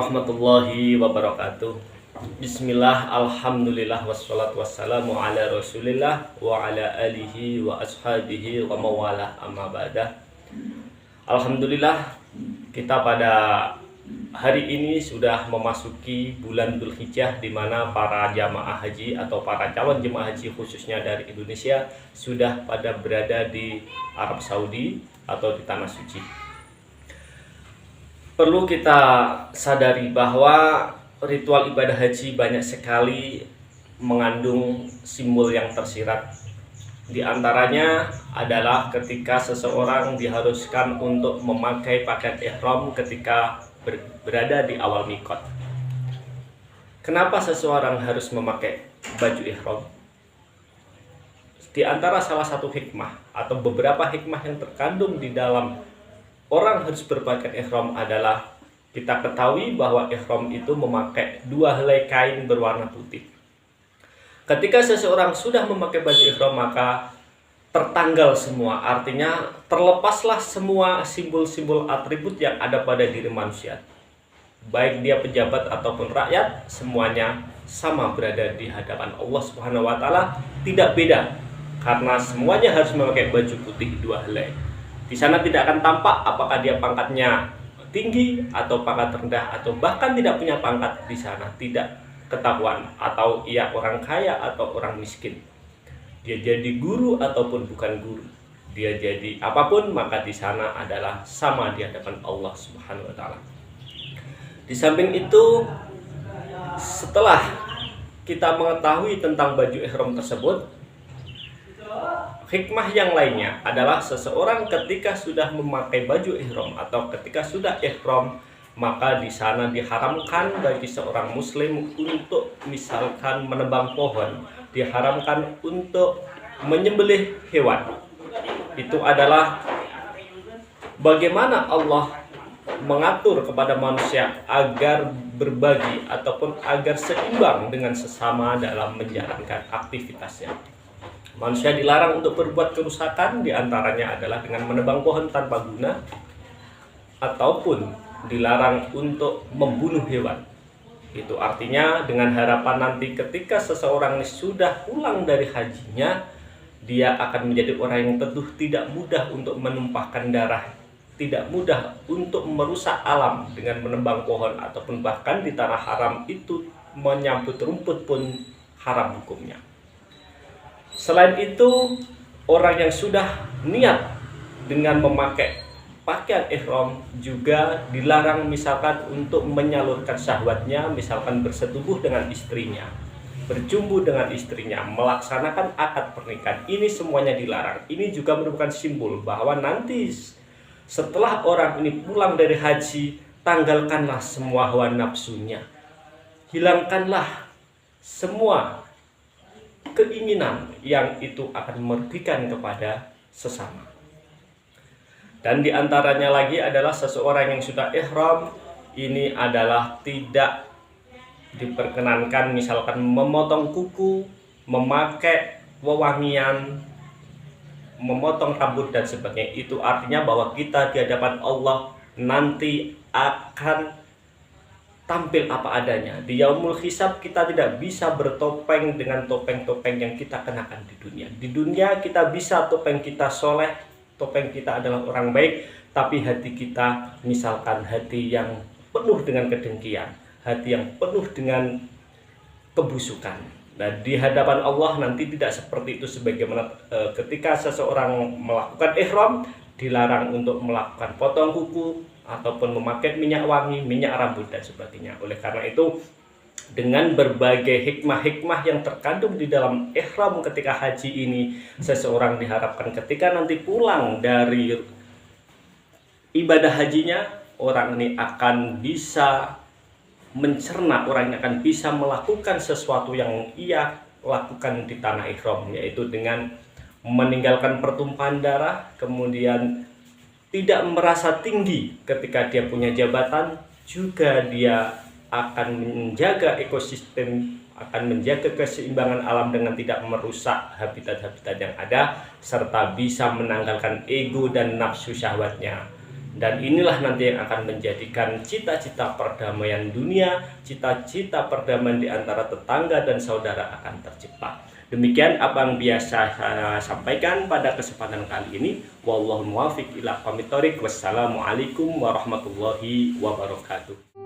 warahmatullahi wabarakatuh. Bismillah, alhamdulillah, wassalatu wassalamu ala rasulillah wa ala alihi wa ashabihi wa mawalah amma ba'dah. Alhamdulillah, kita pada hari ini sudah memasuki bulan Dzulhijjah, di mana para jamaah haji atau para calon jemaah haji khususnya dari Indonesia sudah pada berada di Arab Saudi atau di Tanah Suci. Perlu kita sadari bahwa ritual ibadah haji banyak sekali mengandung simbol yang tersirat. Di antaranya adalah ketika seseorang diharuskan untuk memakai pakaian ihram ketika berada di awal mikot. Kenapa seseorang harus memakai baju ihram? Di antara salah satu hikmah atau beberapa hikmah yang terkandung di dalam orang harus berpakaian ihram adalah kita ketahui bahwa ihram itu memakai dua helai kain berwarna putih. Ketika seseorang sudah memakai baju ihram, maka tertanggal semua, artinya terlepaslah semua simbol-simbol atribut yang ada pada diri manusia. Baik dia pejabat ataupun rakyat, semuanya sama berada di hadapan Allah Subhanahu wa taala, tidak beda karena semuanya harus memakai baju putih dua helai. Di sana tidak akan tampak apakah dia pangkatnya tinggi atau pangkat rendah atau bahkan tidak punya pangkat, di sana tidak ketahuan atau ia orang kaya atau orang miskin. Dia jadi guru ataupun bukan guru. Dia jadi apapun, maka di sana adalah sama di hadapan Allah Subhanahu wa taala. Di samping itu, setelah kita mengetahui tentang baju ihram tersebut, hikmah yang lainnya adalah seseorang ketika sudah memakai baju ihram atau ketika sudah ihram, maka di sana diharamkan bagi seorang muslim untuk misalkan menebang pohon, diharamkan untuk menyembelih hewan. Itu adalah bagaimana Allah mengatur kepada manusia agar berbagi ataupun agar seimbang dengan sesama dalam menjalankan aktivitasnya. Manusia dilarang untuk berbuat kerusakan, diantaranya adalah dengan menebang pohon tanpa guna, ataupun dilarang untuk membunuh hewan. Itu artinya dengan harapan nanti ketika seseorang sudah pulang dari hajinya, dia akan menjadi orang yang teduh, tidak mudah untuk menumpahkan darah, tidak mudah untuk merusak alam dengan menebang pohon, ataupun bahkan di tanah haram itu menyambut rumput pun haram hukumnya. Selain itu, orang yang sudah niat dengan memakai pakaian ihram juga dilarang misalkan untuk menyalurkan syahwatnya, misalkan bersetubuh dengan istrinya, berjumbu dengan istrinya, melaksanakan akad pernikahan. Ini semuanya dilarang. Ini juga merupakan simbol bahwa nanti setelah orang ini pulang dari haji, tanggalkanlah semua hawa nafsunya. Hilangkanlah semua keinginan yang itu akan merugikan kepada sesama. Dan diantaranya lagi adalah seseorang yang sudah ihram, ini adalah tidak diperkenankan misalkan memotong kuku, memakai wewangian, memotong rambut dan sebagainya. Itu artinya bahwa kita di hadapan Allah nanti akan tampil apa adanya. Di yaumul hisab kita tidak bisa bertopeng dengan topeng-topeng yang kita kenakan di dunia. Di dunia kita bisa topeng kita soleh, topeng kita adalah orang baik, tapi hati kita misalkan hati yang penuh dengan kedengkian, hati yang penuh dengan kebusukan. Nah, di hadapan Allah nanti tidak seperti itu, sebagaimana ketika seseorang melakukan ihram dilarang untuk melakukan potong kuku ataupun memakai minyak wangi, minyak rambut dan sebagainya. Oleh karena itu, dengan berbagai hikmah-hikmah yang terkandung di dalam ihram ketika haji ini, seseorang diharapkan ketika nanti pulang dari ibadah hajinya, orang ini akan bisa mencerna, orang ini akan bisa melakukan sesuatu yang ia lakukan di tanah ihram, yaitu dengan meninggalkan pertumpahan darah, kemudian tidak merasa tinggi ketika dia punya jabatan, juga dia akan menjaga ekosistem, akan menjaga keseimbangan alam dengan tidak merusak habitat-habitat yang ada, serta bisa menanggalkan ego dan nafsu syahwatnya. Dan inilah nanti yang akan menjadikan cita-cita perdamaian dunia, cita-cita perdamaian di antara tetangga dan saudara akan tercipta. Demikian apa yang biasa saya sampaikan pada kesempatan kali ini. Wallahu muwaffiq ila aqwamit thoriq. Wassalamualaikum warahmatullahi wabarakatuh.